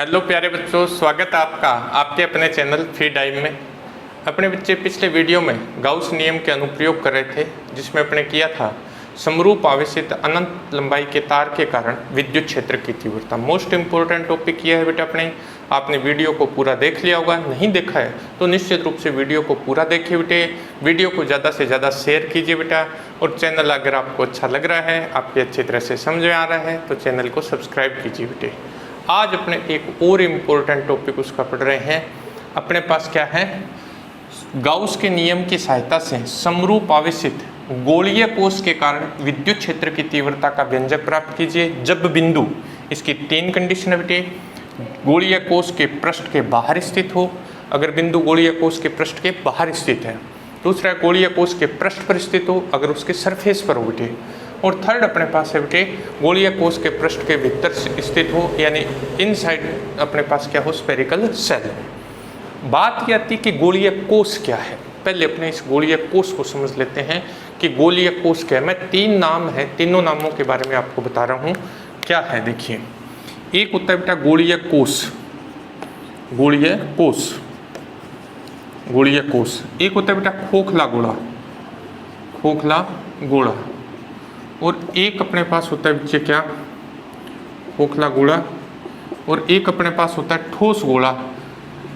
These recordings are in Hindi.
हेलो प्यारे बच्चों, स्वागत है आपका आपके अपने चैनल फ्री टाइम में। अपने बच्चे पिछले वीडियो में गाउस नियम के अनुप्रयोग कर रहे थे, जिसमें अपने किया था समरूप आवेशित अनंत लंबाई के तार के कारण विद्युत क्षेत्र की तीव्रता। मोस्ट इम्पोर्टेंट टॉपिक किया है बेटा अपने। आपने वीडियो को पूरा देख लिया होगा, नहीं देखा है तो निश्चित रूप से वीडियो को पूरा देखिए बेटे। वीडियो को ज़्यादा से ज़्यादा शेयर कीजिए बेटा, और चैनल अगर आपको अच्छा लग रहा है, आपकी अच्छी तरह से समझ में आ रहा है तो चैनल को सब्सक्राइब कीजिए बेटे। आज अपने एक और इम्पोर्टेंट टॉपिक उसका पढ़ रहे हैं। अपने पास क्या है, गाउस के नियम की सहायता से समरूप आवेशित गोलीय कोश के कारण विद्युत क्षेत्र की तीव्रता का व्यंजक प्राप्त कीजिए जब बिंदु, इसकी तीन कंडीशन है बेटे, गोलीय कोश के पृष्ठ के बाहर स्थित हो। अगर बिंदु गोलीय कोश के पृष्ठ के बाहर स्थित है। दूसरा, गोलीय कोश के पृष्ठ पर स्थित हो अगर उसके सरफेस पर हो बेटे। और थर्ड अपने पास है बेटे, गोलीय कोश के पृष्ठ के भीतर स्थित हो, यानी इनसाइड अपने पास क्या हो, स्फेरिकल सेल। बात यह आती कि गोलीय कोश क्या है। पहले अपने इस गोलीय कोश को समझ लेते हैं कि गोलीय कोश क्या है। मैं तीन नाम है, तीनों नामों के बारे में आपको बता रहा हूँ क्या है। देखिए, एक होता है बेटा गोलीय कोश, गोलीय कोश, गोलीय कोश। एक होता है बेटा खोखला गोला, खोखला गोला। और एक अपने पास होता है बच्चे क्या, खोखला गोला। और एक अपने पास होता है ठोस गोला,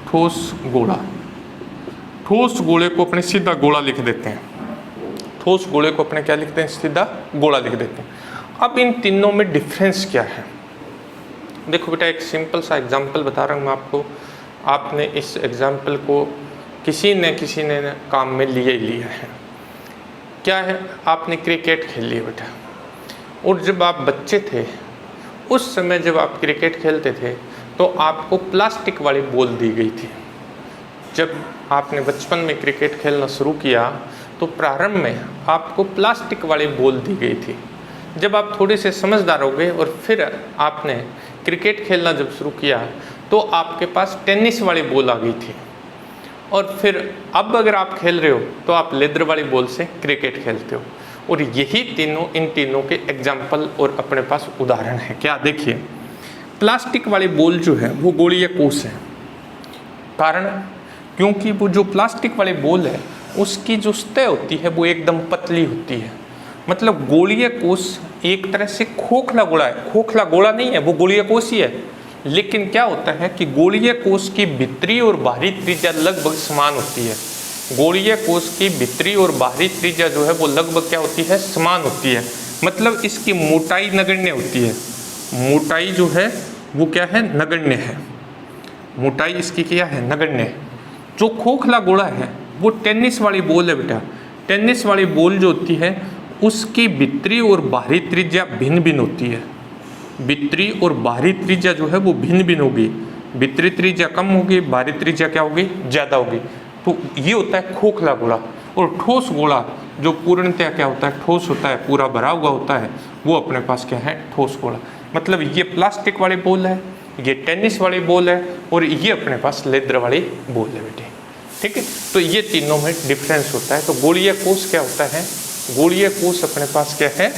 ठोस गोला। ठोस गोले को अपने सीधा गोला लिख देते हैं, ठोस गोले को अपने क्या लिखते हैं, सीधा गोला लिख देते हैं। अब इन तीनों में डिफरेंस क्या है। देखो बेटा, एक सिंपल सा एग्जांपल बता रहा हूँ मैं आपको। आपने इस एग्जांपल को किसी ने काम में लिए ही लिया है। क्या है, आपने क्रिकेट खेल लिया बेटा। और जब आप बच्चे थे, उस समय जब आप क्रिकेट खेलते थे तो आपको प्लास्टिक वाली बॉल दी गई थी। जब आपने बचपन में क्रिकेट खेलना शुरू किया तो प्रारंभ में आपको प्लास्टिक वाली बॉल दी गई थी। जब आप थोड़े से समझदार हो गए और फिर आपने क्रिकेट खेलना जब शुरू किया तो आपके पास टेनिस वाली बॉल आ गई थी। और फिर अब अगर आप खेल रहे हो तो आप लेदर वाली बॉल से क्रिकेट खेलते हो। और यही तीनों, इन तीनों के एग्जाम्पल और अपने पास उदाहरण है। क्या, देखिए, प्लास्टिक वाली बॉल जो है वो गोलीय कोश है। कारण, क्योंकि वो जो प्लास्टिक वाली बॉल है उसकी जो सतह होती है वो एकदम पतली होती है। मतलब गोलीय कोश एक तरह से खोखला गोला है। खोखला गोला नहीं है, वो गोलीय कोश ही है। लेकिन क्या होता है कि गोलीय कोश की भीतरी और बाहरी त्रिज्या लगभग समान होती है। गोलीय कोश की भीतरी और बाहरी त्रिज्या जो है वो लगभग क्या होती है, समान होती है। मतलब इसकी मोटाई नगण्य होती है। मोटाई जो है वो क्या है, नगण्य है। मोटाई इसकी क्या है, नगण्य। जो खोखला गोला है वो टेनिस वाली बॉल है बेटा। टेनिस वाली बॉल जो होती है उसकी भीतरी और बाहरी त्रिज्या भिन्न भिन्न होती है। भीतरी और बाहरी त्रिज्या जो है वो भिन्न भिन्न होगी। भीतरी त्रिज्या कम होगी, बाहरी त्रिज्या क्या होगी, ज़्यादा होगी। तो ये होता है खोखला गोला। और ठोस गोला जो पूर्णतया क्या होता है, ठोस होता है, पूरा भरा हुआ होता है, वो अपने पास क्या है, ठोस गोला। मतलब ये प्लास्टिक वाली बॉल है, ये टेनिस वाली बॉल है, और ये अपने पास लेदर वाली बॉल है बेटे। ठीक है, तो ये तीनों में डिफरेंस होता है। तो गोलीय कोश क्या होता है, गोलीय कोश अपने पास क्या है,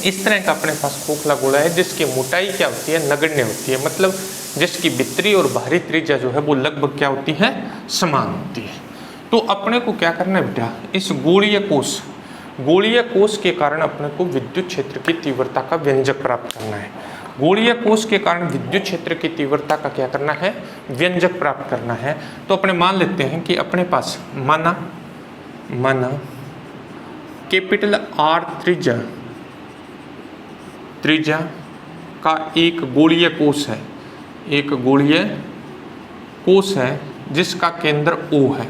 इस तरह का अपने पास खोखला गोला है जिसकी मोटाई क्या होती है, नगण्य होती है। मतलब जिसकी भीतरी और बाहरी त्रिज्या जो है वो लगभग क्या होती है, समान होती है। तो अपने को क्या करना है बेटा, इस गोलीय कोश के कारण अपने को विद्युत क्षेत्र की तीव्रता का व्यंजक प्राप्त करना है। गोलीय कोश के कारण विद्युत क्षेत्र की तीव्रता का क्या करना है, व्यंजक प्राप्त करना है। तो अपने मान लेते हैं कि अपने पास माना कैपिटल आर त्रिज्या का एक गोलीय कोश है, एक गोलीय कोश है जिसका केंद्र O है।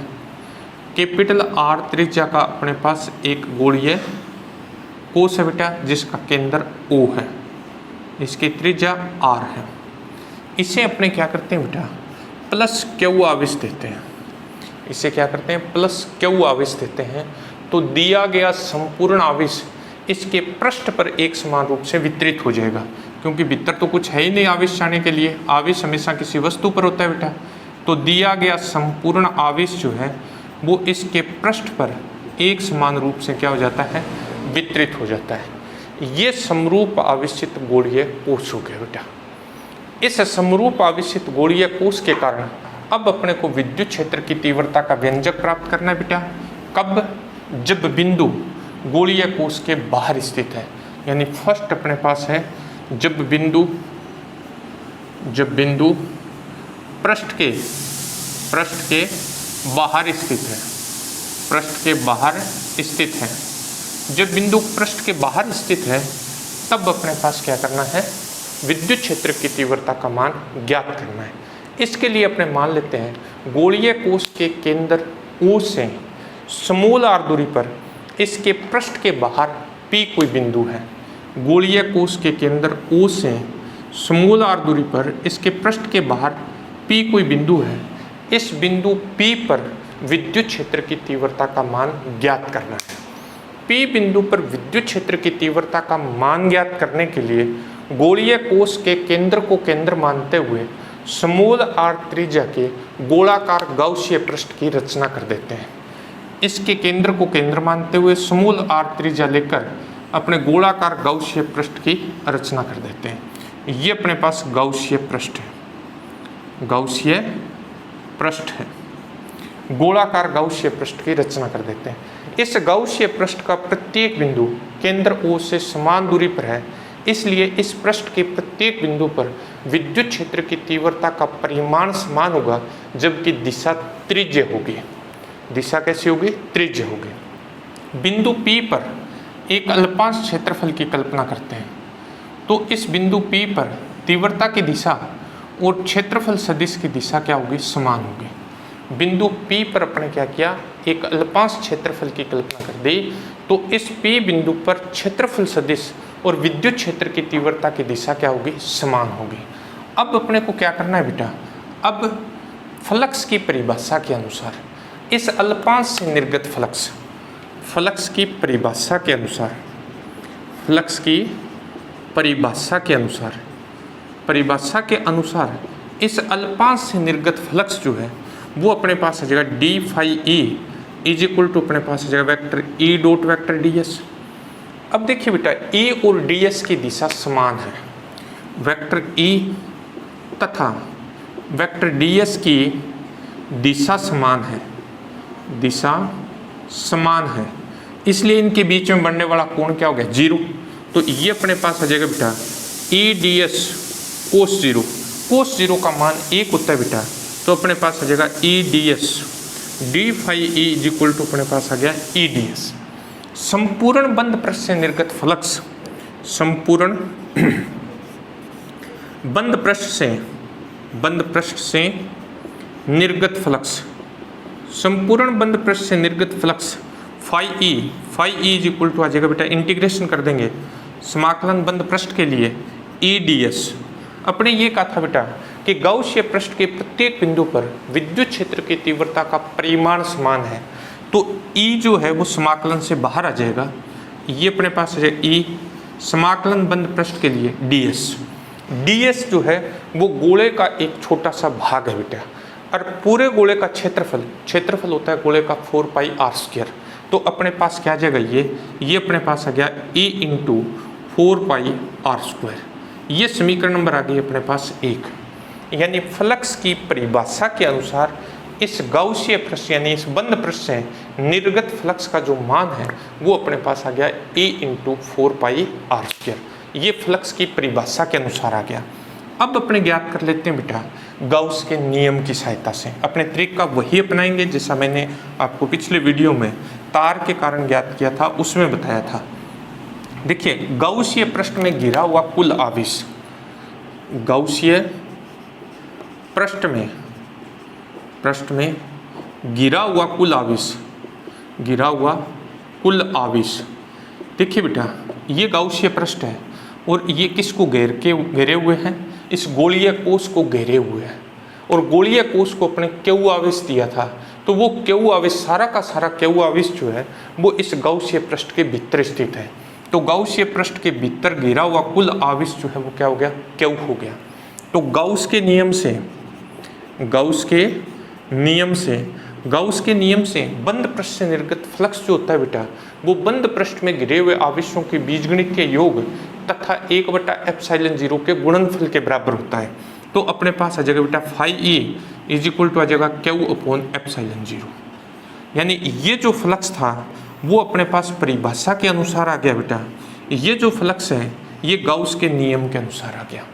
कैपिटल आर त्रिज्या का अपने पास एक गोलीय कोश है बेटा जिसका केंद्र O है, इसकी त्रिज्या R है। इसे अपने क्या करते हैं बेटा, प्लस Q आवेश देते हैं। इसे क्या करते हैं, प्लस Q आवेश देते हैं। तो दिया गया संपूर्ण आवेश इसके पृष्ठ पर एक समान रूप से वितरित हो जाएगा, क्योंकि भीतर तो कुछ है ही नहीं आवेश जाने के लिए। आवेश हमेशा किसी वस्तु पर होता है बेटा। तो दिया गया संपूर्ण आवेश जो है वो इसके पृष्ठ पर एक समान रूप से क्या हो जाता है, वितरित हो जाता है। ये समरूप आवेशित गोलीय कोश हो गया बेटा। इस समरूप आवेशित गोलीय कोश के कारण अब अपने को विद्युत क्षेत्र की तीव्रता का व्यंजक प्राप्त करना है बेटा। कब? जब बिंदु गोलीय कोश के बाहर स्थित है। यानी फर्स्ट अपने पास है जब बिंदु पृष्ठ के बाहर स्थित है, पृष्ठ के बाहर स्थित है। जब बिंदु पृष्ठ के बाहर स्थित है तब अपने पास क्या करना है? विद्युत क्षेत्र की तीव्रता का मान ज्ञात करना है। इसके लिए अपने मान लेते हैं गोलीय कोश के केंद्र O से समूल r दूरी पर इसके पृष्ठ के बाहर P कोई बिंदु है। गोलीय कोश के केंद्र O से समूल r दूरी पर इसके पृष्ठ के बाहर P कोई बिंदु है। इस बिंदु P पर विद्युत क्षेत्र की तीव्रता का मान ज्ञात करना है। P बिंदु पर विद्युत क्षेत्र की तीव्रता का मान ज्ञात करने के लिए गोलीय कोश के केंद्र को केंद्र मानते हुए समूल r त्रिज्या के गोलाकार गाउसीय पृष्ठ की रचना कर देते हैं। इसके केंद्र को केंद्र मानते हुए समूल r त्रिज्या लेकर अपने गोलाकार गाउसीय पृष्ठ की रचना कर देते हैं। ये अपने पास गाउसीय पृष्ठ है, गाउसीय पृष्ठ है, गोलाकार गाउसीय पृष्ठ की रचना कर देते हैं। इस गाउसीय पृष्ठ का प्रत्येक बिंदु केंद्र O से समान दूरी पर है, इसलिए इस पृष्ठ के प्रत्येक बिंदु पर विद्युत क्षेत्र की तीव्रता का परिमाण समान होगा, जबकि दिशा त्रिज्य होगी। दिशा कैसी होगी? त्रिज्य होगी। बिंदु P पर एक अल्पांश क्षेत्रफल की कल्पना करते हैं तो इस बिंदु P पर तीव्रता की दिशा और क्षेत्रफल सदिश की दिशा क्या होगी? समान होगी। बिंदु P पर अपने क्या किया? एक अल्पांश क्षेत्रफल की कल्पना कर दी तो इस P बिंदु पर क्षेत्रफल सदिश और विद्युत क्षेत्र की तीव्रता की दिशा क्या होगी? समान होगी। अब अपने को क्या करना है बेटा? अब फ्लक्स की परिभाषा के अनुसार इस अल्पांश से निर्गत फ्लक्स की परिभाषा के अनुसार, फ्लक्स की परिभाषा के अनुसार इस अल्पांश से निर्गत फ्लक्स जो है वो अपने पास आ जाएगा D phi E is equal to अपने पास आ जाएगा vector E dot vector D S. अब देखिए बेटा ई और डी एस की दिशा समान है। वेक्टर ई तथा वेक्टर डी एस की दिशा समान है, इसलिए इनके बीच में बनने वाला कोण क्या हो गया? 0। तो ये अपने पास आ जाएगा बेटा ई डी एस कोस 0। कोस 0 का मान 1 होता है बेटा, तो अपने पास आ जाएगा E D S D phi E is equal to अपने पास आ गया ई डी एस। संपूर्ण बंद पृष्ठ से निर्गत फ्लक्स, संपूर्ण बंद पृष्ठ से निर्गत फ्लक्स, संपूर्ण बंद पृष्ठ से निर्गत flux phi E is equal to आ जाएगा बेटा, इंटीग्रेशन कर देंगे समाकलन बंद पृष्ठ के लिए ई डी एस। अपने ये कहा था बेटा कि गाउसीय पृष्ठ के प्रत्येक बिंदु पर विद्युत क्षेत्र की तीव्रता का परिमाण समान है, तो ई जो है वो समाकलन से बाहर आ जाएगा। ये अपने पास है ई समाकलन बंद पृष्ठ के लिए डी एस जो है वो गोले का एक छोटा सा भाग है बेटा, और पूरे गोले का क्षेत्रफल होता है गोले का 4 पाई आर स्क्वायर। तो अपने पास क्या आ जाएगा? ये अपने पास आ गया ए इंटू 4 पाई आर स्क्वायर। ये समीकरण नंबर आ गई अपने पास 1। यानी फ्लक्स की परिभाषा के अनुसार इस गाउसीय पृष्ठ यानी इस बंद पृष्ठ से निर्गत फ्लक्स का जो मान है वो अपने पास आ गया ए इंटू 4 पाई आर स्क्वायर। ये फ्लक्स की परिभाषा के अनुसार आ गया। अब अपने ज्ञात कर लेते हैं बेटा गाउस के नियम की सहायता से। अपने तरीका वही अपनाएंगे जैसा मैंने आपको पिछले वीडियो में तार के कारण ज्ञात किया था, उसमें बताया था। देखिए गाउसीय पृष्ठ में घिरा हुआ कुल आवेश, गाउसीय पृष्ठ में घिरा हुआ आवेश, देखिए बेटा ये गाउसीय पृष्ठ है और ये किसको घेरे हुए हैं? इस गोलीय कोश को घेरे हुए हैं। और गोलीय कोश को अपने क्यू आवेश दिया था, तो वो क्यू आवेश सारा का सारा क्यू आवेश जो है वो इस गाउसीय पृष्ठ के भीतर स्थित है। तो गाउसीय पृष्ठ के भीतर घिरा हुआ कुल आवेश जो है वो क्या हो गया? क्यू हो गया। तो गाउस के नियम से बंद पृष्ठ से निर्गत फ्लक्स जो होता है बेटा वो बंद पृष्ठ में घिरे हुए आवेशों के बीजगणित के योग तथा 1/ε0 के गुणनफल के बराबर होता है। तो अपने पास आ जाएगा बेटा phi E is equal to आ जाएगा क्यू अपॉन एप्सिलॉन जीरो। यानी ये जो फ्लक्स था वो अपने पास परिभाषा के अनुसार आ गया बेटा, ये जो फ्लक्स है ये गाउस के नियम के अनुसार आ गया।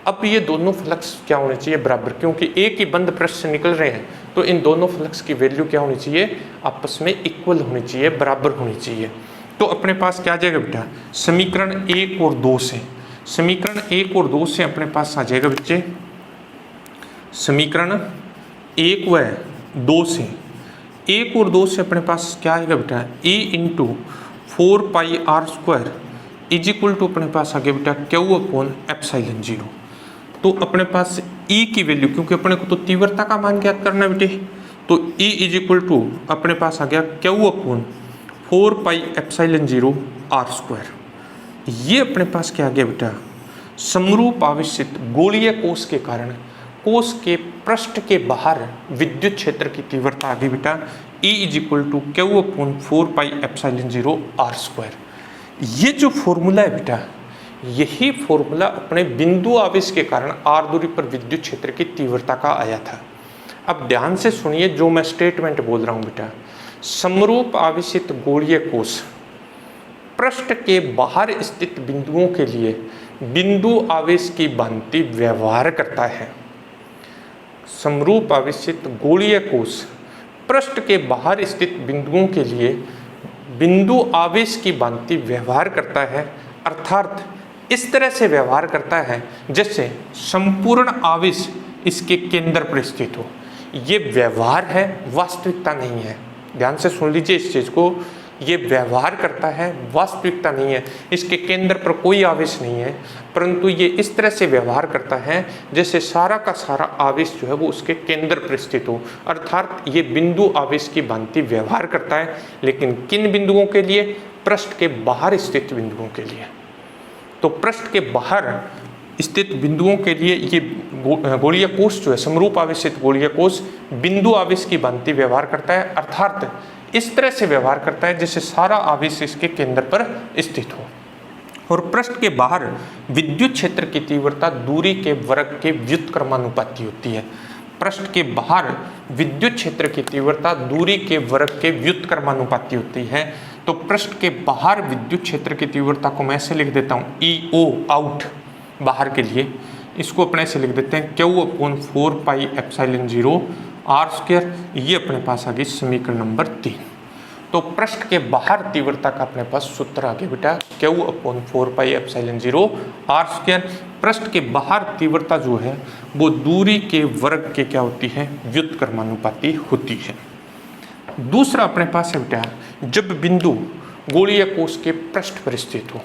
अब ये दोनों फ्लक्स क्या होने चाहिए बराबर, क्योंकि एक ही बंद पृष्ठ से निकल रहे हैं तो इन दोनों फ्लक्स की वैल्यू क्या होनी चाहिए, आपस में इक्वल होनी चाहिए, बराबर होनी चाहिए। तो अपने पास क्या आ जाएगा बेटा, समीकरण 1 और 2 से, समीकरण 1 और 2 से अपने पास आ जाएगा बच्चे, समीकरण 1 व 2 से, 1 और 2 से अपने पास क्या आएगा बेटा, A into 4πr² is equal to अपने पास आ गया बेटा क्यू अपॉन एप्सिलॉन जीरो। तो अपने पास ई की वैल्यू, क्योंकि अपने को तो तीव्रता का मान ज्ञात करना है बेटे, तो ई इज इक्वल टू अपने पास आ गया क्यू अपॉन 4πε0 r²। ये अपने पास क्या आ गया बेटा, समरूप आवेशित गोलीय कोश के कारण कोश के पृष्ठ के बाहर विद्युत क्षेत्र की तीव्रता आ गई बेटा E is equal to Q upon 4πε0 r²। ये जो फॉर्मूला है बेटा, यही फॉर्मूला अपने बिंदु आवेश के कारण r दूरी पर विद्युत क्षेत्र की तीव्रता का आया था। अब ध्यान से सुनिए जो मैं स्टेटमेंट बोल रहा हूँ बेटा, समरूप आवेशित गोलीय कोश पृष्ठ के बाहर स्थित बिंदुओं के लिए बिंदु आवेश की भांति व्यवहार करता है। समरूप आवेशित गोलीय कोश पृष्ठ के बाहर स्थित बिंदुओं के लिए बिंदु आवेश की भांति व्यवहार करता है, अर्थात इस तरह से व्यवहार करता है जैसे संपूर्ण आवेश इसके केंद्र पर स्थित हो। ये व्यवहार है, वास्तविकता नहीं है। ध्यान से सुन लीजिए इस चीज को, ये व्यवहार करता है, वास्तविकता नहीं है। इसके केंद्र पर कोई आवेश नहीं है, परंतु ये इस तरह से व्यवहार करता है जैसे सारा का सारा आवेश जो है वो उसके केंद्र पर स्थित हो, अर्थात ये बिंदु आवेश की भांति व्यवहार करता है। लेकिन किन बिंदुओं के लिए, पृष्ठ के बाहर स्थित बिंदुओं के लिए। तो पृष्ठ के बाहर स्थित बिंदुओं के लिए ये गोलीय कोश जो है, समरूप आवेशित गोलीय कोश बिंदु आवेश की भांति व्यवहार करता है, अर्थात इस तरह से व्यवहार करता है जैसे सारा आवेश इसके केंद्र पर स्थित हो। और पृष्ठ के बाहर विद्युत क्षेत्र की तीव्रता दूरी के वर्ग के व्युत्क्रमानुपाती होती है। पृष्ठ के बाहर विद्युत क्षेत्र की तीव्रता दूरी के वर्ग के व्युत्क्रमानुपाती होती है। तो पृष्ठ के बाहर विद्युत क्षेत्र की तीव्रता को मैं ऐसे लिख देता हूँ, EO आउट बाहर के लिए, इसको अपने से लिख देते हैं क्यू अपॉन 4πε0 r²। ये अपने पास आ गई समीकरण नंबर 3। तो पृष्ठ के बाहर तीव्रता का अपने पास सूत्र आ गया बेटा क्यू अपॉन 4πε0 r²। पृष्ठ के बाहर तीव्रता जो है वो दूरी के वर्ग के क्या होती है, व्युत्क्रमानुपाती होती है। दूसरा अपने पास है बेटा, जब बिंदु गोलीय कोश के पृष्ठ पर स्थित हो,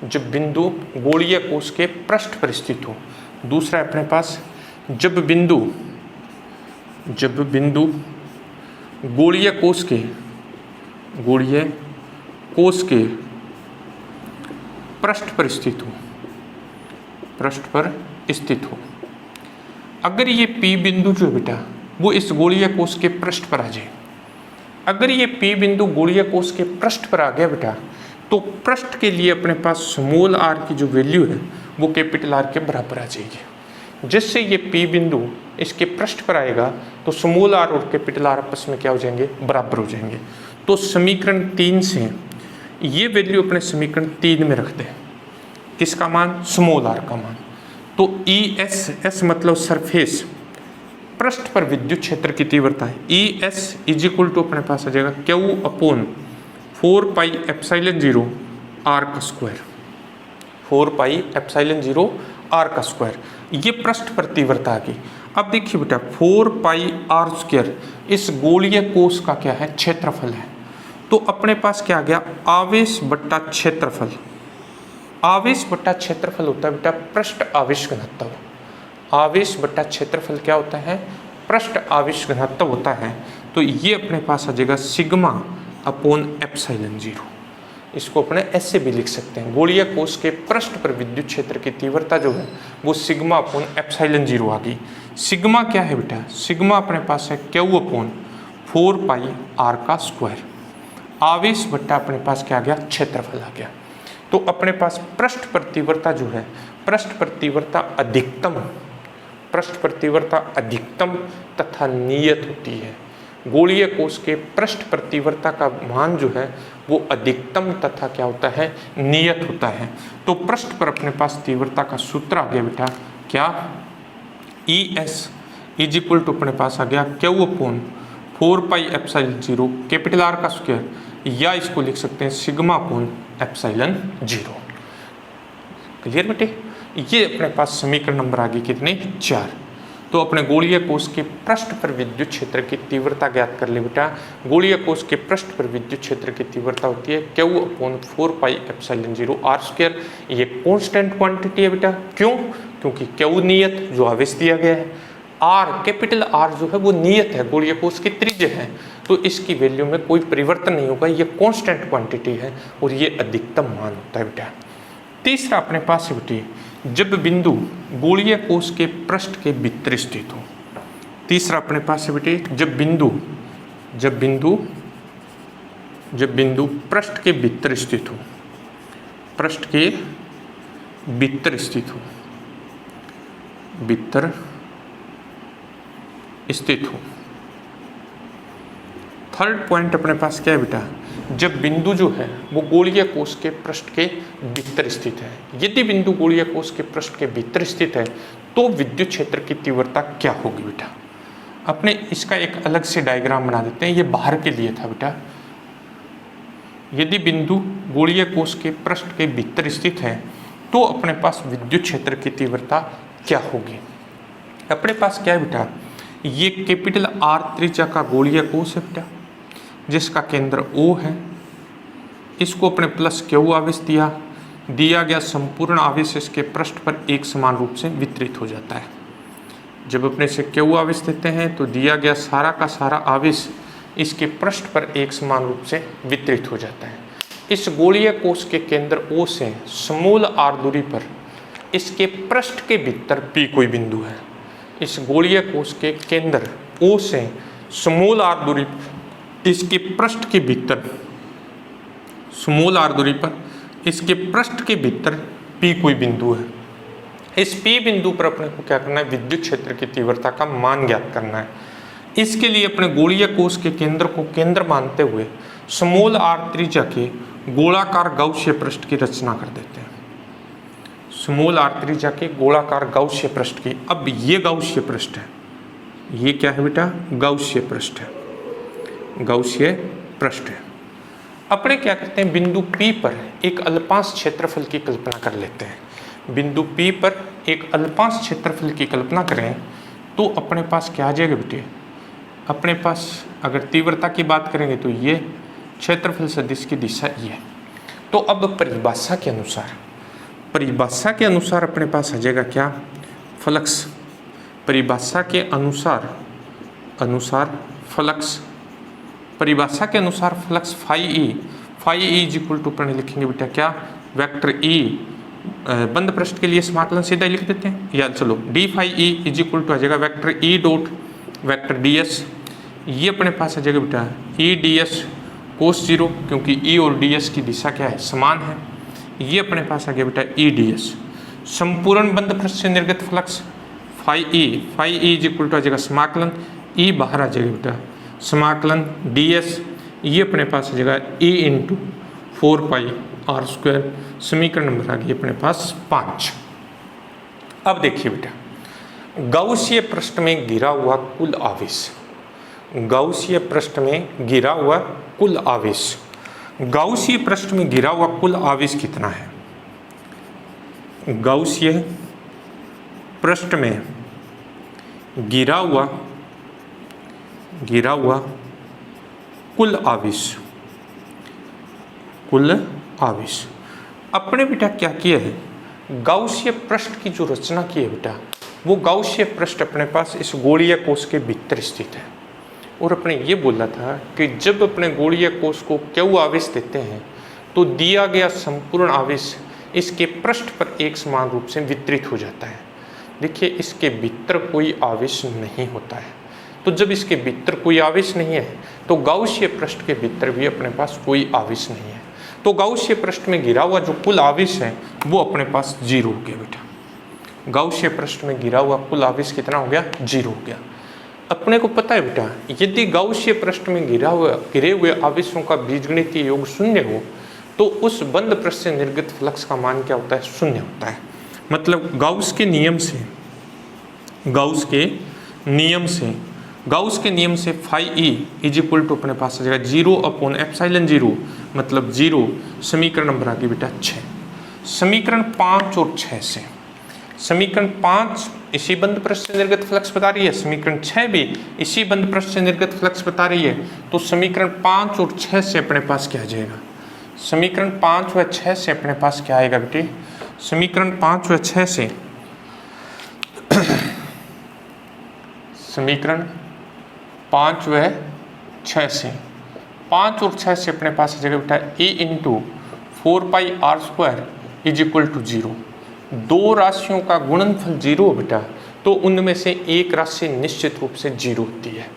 जब बिंदु गोलीय कोश के पृष्ठ पर स्थित हो। दूसरा अपने पास, जब बिंदु गोलीय कोश के पृष्ठ पर स्थित हो, पृष्ठ पर स्थित हो। अगर ये P बिंदु जो है बेटा वो इस गोलीय कोश के पृष्ठ पर आ जाए, अगर ये P बिंदु गोलीय कोश के पृष्ठ पर आ गया बेटा, तो पृष्ठ के लिए अपने पास स्मॉल r की जो वैल्यू है वो कैपिटल R के बराबर आ जाएगी। जिससे ये P बिंदु इसके पृष्ठ पर आएगा तो स्मॉल r और कैपिटल R आपस में क्या हो जाएंगे, बराबर हो जाएंगे। तो समीकरण 3 से ये वैल्यू अपने समीकरण 3 में रख दें, किसका मान, स्मॉल r का मान। तो ES मतलब सरफेस, पृष्ठ पर विद्युत क्षेत्र की तीव्रता है, ES इज इक्वल टू अपने पास आ जाएगा क्यू अपॉन 4πε0 r², 4πε0 r²। ये पृष्ठ पर तीव्रता आ गई। अब देखिए बेटा 4πr² इस गोलीय कोश का क्या है, क्षेत्रफल है। तो अपने पास क्या आ गया, आवेश बट्टा क्षेत्रफल। आवेश बट्टा क्षेत्रफल होता है बेटा पृष्ठ आवेश घनत्व। आवेश बट्टा क्षेत्रफल क्या होता है, पृष्ठ आवेश घनत्व होता है। तो ये अपने पास आ जाएगा सिग्मा अपॉन एप्सिलॉन जीरो। इसको अपने ऐसे भी लिख सकते हैं, गोलीय कोश के पृष्ठ पर विद्युत क्षेत्र की तीव्रता जो है वो सिग्मा अपॉन एप्सिलॉन जीरो आ गई। सिग्मा क्या है बेटा, सिग्मा अपने पास है क्यू अपॉन 4πr²। आवेश बट्टा अपने पास क्या आ गया, क्षेत्रफल आ गया। तो अपने पास पृष्ठ प्रतिवर्ता जो है, पृष्ठ प्रतिवर्ता अधिकतम तथा नियत होती है। गोलीय कोश के पृष्ठ प्रतिवर्ता का मान जो है वो अधिकतम तथा क्या होता है, नियत होता है। तो पृष्ठ पर अपने पास तीव्रता का सूत्र आ गया बेटा, क्या, ES इज इक्वल टू अपने पास आ गया Q/4πε0 कैपिटल R का स्क्वायर, या इसको लिख सकते हैं σ/ε0। क्लियर बेटे, ये अपने पास समीकरण नंबर आ गई कितने, 4। तो अपने गोलीय कोश के पृष्ठ पर विद्युत क्षेत्र की तीव्रता ज्ञात कर ले बेटा। गोलीय कोश के पृष्ठ पर विद्युत क्षेत्र की तीव्रता होती है Q/4πε0 r²। ये कांस्टेंट क्वांटिटी है बेटा, क्यों, क्योंकि Q नियत जो आवेश दिया गया है, R कैपिटल R जो है वो नियत है, गोलीय कोश की त्रिज्या है, तो इसकी वैल्यू में कोई परिवर्तन नहीं होगा, ये कांस्टेंट क्वांटिटी है और ये अधिकतम मान होता है बेटा। तीसरा अपने पास है बेटे, जब बिंदु गोलीय कोश के पृष्ठ के भीतर स्थित हो। तीसरा अपने पास है बेटे, जब बिंदु पृष्ठ के भीतर स्थित हो, पृष्ठ के भीतर स्थित हो, भीतर स्थित हो। थर्ड पॉइंट अपने पास क्या है बेटा, जब बिंदु जो है वो गोलीय कोश के पृष्ठ के भीतर स्थित है। यदि बिंदु गोलीय कोश के पृष्ठ के भीतर स्थित है तो विद्युत क्षेत्र की तीव्रता क्या होगी बेटा। अपने इसका एक अलग से डायग्राम बना देते हैं, ये बाहर के लिए था बेटा। यदि बिंदु गोलीय कोश के पृष्ठ के भीतर स्थित है तो अपने पास विद्युत क्षेत्र की तीव्रता क्या होगी। अपने पास क्या है बेटा, ये कैपिटल R त्रिज्या का गोलीय कोश है बेटा, जिसका केंद्र O है। इसको अपने प्लस Q आवेश दिया गया संपूर्ण आवेश इसके पृष्ठ पर एक समान रूप से वितरित हो जाता है। जब अपने से Q आवेश देते हैं तो दिया गया सारा का सारा आवेश इसके पृष्ठ पर एक समान रूप से वितरित हो जाता है। इस गोलीय कोश के केंद्र O से समूल R दूरी पर इसके पृष्ठ के भीतर P कोई बिंदु है। इस गोलीय कोश के केंद्र O से समूल R दूरी पर इसके पृष्ठ के भीतर, समूल R दूरी पर इसके पृष्ठ के भीतर P कोई बिंदु है। इस P बिंदु पर अपने को क्या करना है, विद्युत क्षेत्र की तीव्रता का मान ज्ञात करना है। इसके लिए अपने गोलीय कोश के केंद्र को केंद्र मानते हुए समूल R त्रिज्या के गोलाकार गौसीय पृष्ठ की रचना कर देते हैं। समूल R त्रिज्या के गोलाकार गौसीय पृष्ठ की। अब ये गौसीय पृष्ठ है, ये क्या है बेटा, गौसीय पृष्ठ है, गौसीय पृष्ठ है। अपने क्या करते हैं, बिंदु P पर एक अल्पांश क्षेत्रफल की कल्पना कर लेते हैं। बिंदु P पर एक अल्पांश क्षेत्रफल की कल्पना करें तो अपने पास क्या आ जाएगा बेटे, अपने पास अगर तीव्रता की बात करेंगे तो ये क्षेत्रफल सदिश की दिशा ये। तो अब परिभाषा के अनुसार अपने पास आ जाएगा क्या, फ्लक्स। परिभाषा के अनुसार फ्लक्स, परिभाषा के अनुसार flux phi E is equal to अपने लिखेंगे बेटा क्या, वेक्टर ई, बंद पृष्ठ के लिए समाकलन सीधा लिख देते हैं, या चलो D phi E is equal to आ जाएगा vector E dot vector D S. ये अपने पास आ जाएगा बेटा ई डी एस कोस 0, क्योंकि ई और डी एस की दिशा क्या है, समान है। ये अपने पास आ गया बेटा ई डी एस। संपूर्ण बंद पृष्ठ से निर्गत flux phi E is equal to आ जाएगा समाकलन ई, बाहर आ जाएगा बेटा समाकलन डी एस। ये अपने पास आ जाएगा ई इंटू 4πr²। समीकरण नंबर आ गई अपने पास 5। अब देखिए बेटा, गौसीय पृष्ठ में गिरा हुआ कुल आवेश, गौसीय पृष्ठ में गिरा हुआ कुल आवेश, गौसीय पृष्ठ में गिरा हुआ कुल आवेश कितना है। गौसीय पृष्ठ में गिरा हुआ कुल आवेश। अपने बेटा क्या किया है, गौसीय पृष्ठ की जो रचना की है बेटा, वो गौसीय पृष्ठ अपने पास इस गोलीय कोश के भीतर स्थित है। और अपने ये बोला था कि जब अपने गोलीय कोश को Q आवेश देते हैं तो दिया गया संपूर्ण आवेश इसके पृष्ठ पर एक समान रूप से वितरित हो जाता है। देखिए इसके भीतर कोई आवेश नहीं होता है, तो जब इसके भीतर कोई आवेश नहीं है तो गौसीय पृष्ठ के भीतर भी अपने पास कोई आवेश नहीं है। तो गाउसीय पृष्ठ में घिरा हुआ जो कुल आवेश है वो अपने पास 0 हो गया बेटा। गाउसीय पृष्ठ में घिरा हुआ कुल आवेश कितना हो गया? 0 हो गया। अपने को पता है बेटा, यदि गाउसीय पृष्ठ में घिरे हुए आवेशों का बीजगणितीय योग 0 हो तो उस बंद पृष्ठ से निर्गत फ्लक्स का मान क्या होता है? 0 होता है। मतलब गाउस के नियम से phi E is equal to अपने पास आ जाएगा 0/ε0, मतलब 0। समीकरण नंबर आ गई बेटा 6। समीकरण 5 और 6 से, समीकरण 5 इसी बंद पृष्ठ से निर्गत फ्लक्स बता रही है, समीकरण 6 भी इसी बंद पृष्ठ से निर्गत फ्लक्स बता रही है। तो समीकरण 5 और 6 से अपने पास क्या आ जाएगा? समीकरण 5 व 6 से अपने पास क्या आएगा बेटे? समीकरण 5 व 6 से समीकरण 5 व 6 से 5 और 6 से अपने पास आ जाएगा बेटा a into 4πr² is equal to 0। दो राशियों का गुणनफल 0 हो बेटा, तो उनमें से एक राशि निश्चित रूप से 0 होती है।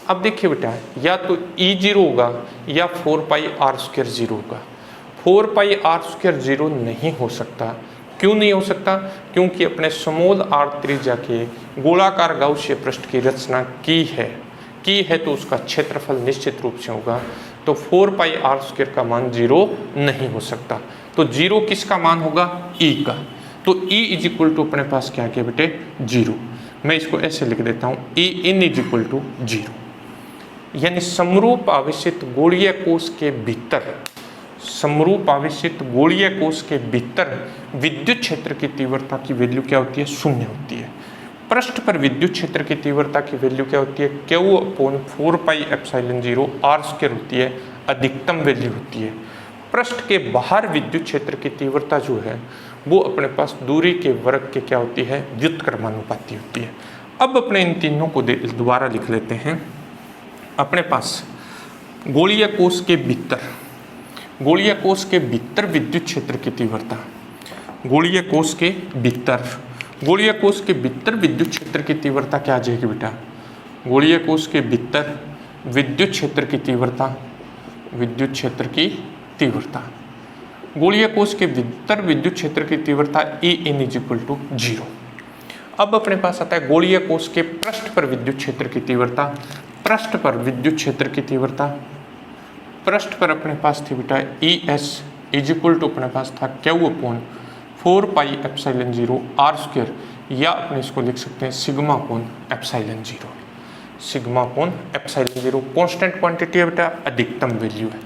अब देखिए बेटा, या तो e 0 होगा या 4πr² 0 होगा। 4πr² 0 नहीं हो सकता। क्यों नहीं हो सकता? क्योंकि अपने स्मॉल r त्रिज्या के गोलाकार गाउसीय पृष्ठ की रचना की है तो उसका क्षेत्रफल निश्चित रूप से होगा। तो 4πr² का मान 0 नहीं हो सकता। तो 0 किसका मान होगा? e का। तो e इज इक्वल टू अपने पास क्या किया बेटे? 0। मैं इसको ऐसे लिख देता हूँ, e in is equal to 0। यानी समरूप आवेशित गोलीय कोश के भीतर विद्युत क्षेत्र की तीव्रता की वैल्यू क्या होती है? 0 होती है। पृष्ठ पर विद्युत क्षेत्र की तीव्रता की वैल्यू क्या होती है? Q/4πε0 r² होती है, अधिकतम वैल्यू होती है। पृष्ठ के बाहर विद्युत क्षेत्र की तीव्रता जो है वो अपने पास दूरी के वर्ग के क्या होती है? व्युत्क्रमानुपाती होती है। अब अपने इन तीनों को दोबारा लिख लेते हैं। अपने पास गोलीय कोश के भीतर विद्युत क्षेत्र की तीव्रता, गोलीय कोश के भीतर विद्युत क्षेत्र की तीव्रता क्या आ जाएगी बेटा? गोलीय कोश के भीतर विद्युत क्षेत्र की तीव्रता, गोलीय कोश के भीतर विद्युत क्षेत्र की तीव्रता E in is equal to 0। अब अपने पास आता है गोलीय कोश के पृष्ठ पर विद्युत क्षेत्र की तीव्रता। पृष्ठ पर अपने पास थी बेटा ES इज इक्वल टू अपने पास था Q/4πε0 r², या अपने इसको लिख सकते हैं σ/ε0। कांस्टेंट क्वांटिटी है बेटा, अधिकतम वैल्यू है।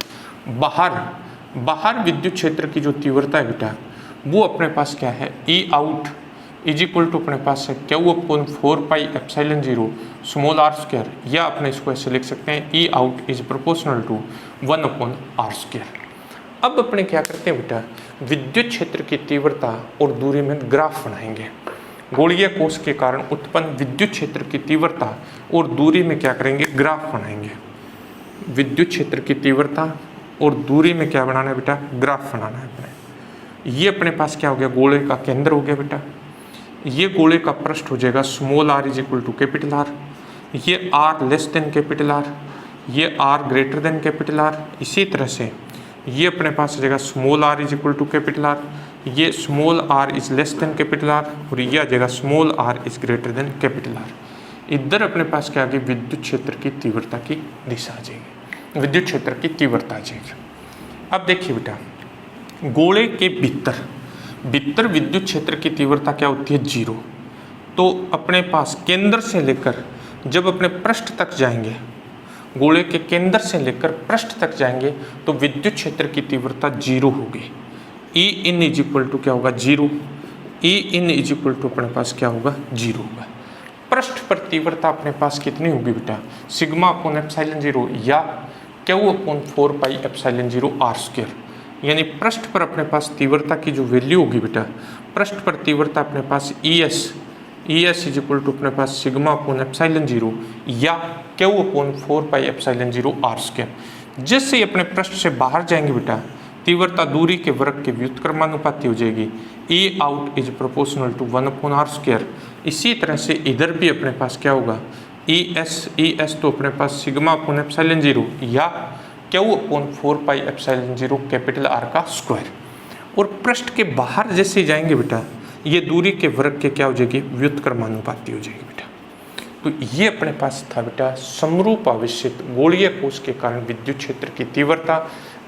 बाहर विद्युत क्षेत्र की जो तीव्रता है बेटा वो अपने पास क्या है? E out is equal to अपने पास है Q/4πε0 r², या अपने इसको ऐसे लिख सकते हैं E out is proportional to 1/r²। अब अपने क्या करते हैं बेटा? विद्युत क्षेत्र की तीव्रता और दूरी में ग्राफ बनाएंगे। गोलीय कोश के कारण उत्पन्न विद्युत क्षेत्र की तीव्रता और दूरी में क्या करेंगे? ग्राफ बनाएंगे। विद्युत क्षेत्र की तीव्रता और दूरी में क्या बनाना है बेटा? ग्राफ बनाना है अपने। ये अपने पास क्या हो गया? गोले का केंद्र हो गया बेटा। ये गोले का पृष्ठ हो जाएगा r is equal to R, ये r लेस देन R, ये r ग्रेटर देन R। इसी तरह से ये अपने पास आ जाएगा r is equal to R, ये r is less than R, और ये आ जाएगा r is greater than R। इधर अपने पास क्या आ गई? विद्युत क्षेत्र की तीव्रता की दिशा आ जाएगी, विद्युत क्षेत्र की तीव्रता आ जाएगी। अब देखिए बेटा, गोले के भीतर विद्युत क्षेत्र की तीव्रता क्या होती है? 0। तो अपने पास केंद्र से लेकर जब अपने पृष्ठ तक जाएंगे, गोले के केंद्र से लेकर पृष्ठ तक जाएंगे तो विद्युत क्षेत्र की तीव्रता 0 होगी। E in is equal to क्या होगा? 0। E in is equal to अपने पास क्या होगा? 0 होगा। पृष्ठ पर तीव्रता अपने पास कितनी होगी बेटा? σ/ε0 या Q/4πε0 r²। यानी पृष्ठ पर अपने पास तीव्रता की जो वैल्यू होगी बेटा, पृष्ठ पर तीव्रता अपने पास ES इज इक्वल टू अपने पास σ/ε0 या Q/4πε0 r²। जैसे ही अपने पृष्ठ से बाहर जाएंगे बेटा, तीव्रता दूरी के वर्ग के व्युत्क्रमानुपाती हो जाएगी। E out is proportional to 1/r²। इसी तरह से इधर भी अपने पास क्या होगा? ES तो अपने पास σ/ε0 या Q upon 4 pi epsilon 0 capital R का स्क्वायर। और पृष्ठ के बाहर जैसे जाएंगे बेटा, ये दूरी के वर्ग के क्या हो जाएगी, व्युत्क्रमानुपाती हो जाएगी बेटा। तो ये अपने पास था बेटा समरूप आवेशित गोलीय कोश के कारण विद्युत क्षेत्र की तीव्रता।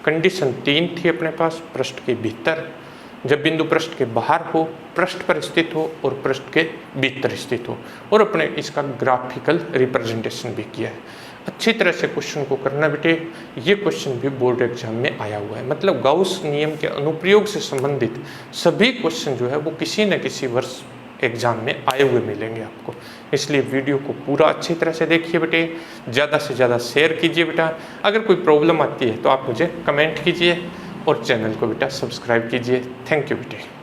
कंडीशन 3 थी अपने पास, पृष्ठ के भीतर, जब बिंदु पृष्ठ के बाहर हो, पृष्ठ पर स्थित हो और पृष्ठ के भीतर स्थित हो। और अपने इसका ग्राफिकल रिप्रेजेंटेशन भी किया है। अच्छी तरह से क्वेश्चन को करना बेटे, ये क्वेश्चन भी बोर्ड एग्जाम में आया हुआ है। मतलब गाउस नियम के अनुप्रयोग से संबंधित सभी क्वेश्चन जो है वो किसी न किसी वर्ष एग्जाम में आए हुए मिलेंगे आपको। इसलिए वीडियो को पूरा अच्छी तरह से देखिए बेटे, ज़्यादा से ज़्यादा शेयर कीजिए बेटा। अगर कोई प्रॉब्लम आती है तो आप मुझे कमेंट कीजिए और चैनल को बेटा सब्सक्राइब कीजिए। थैंक यू बेटे।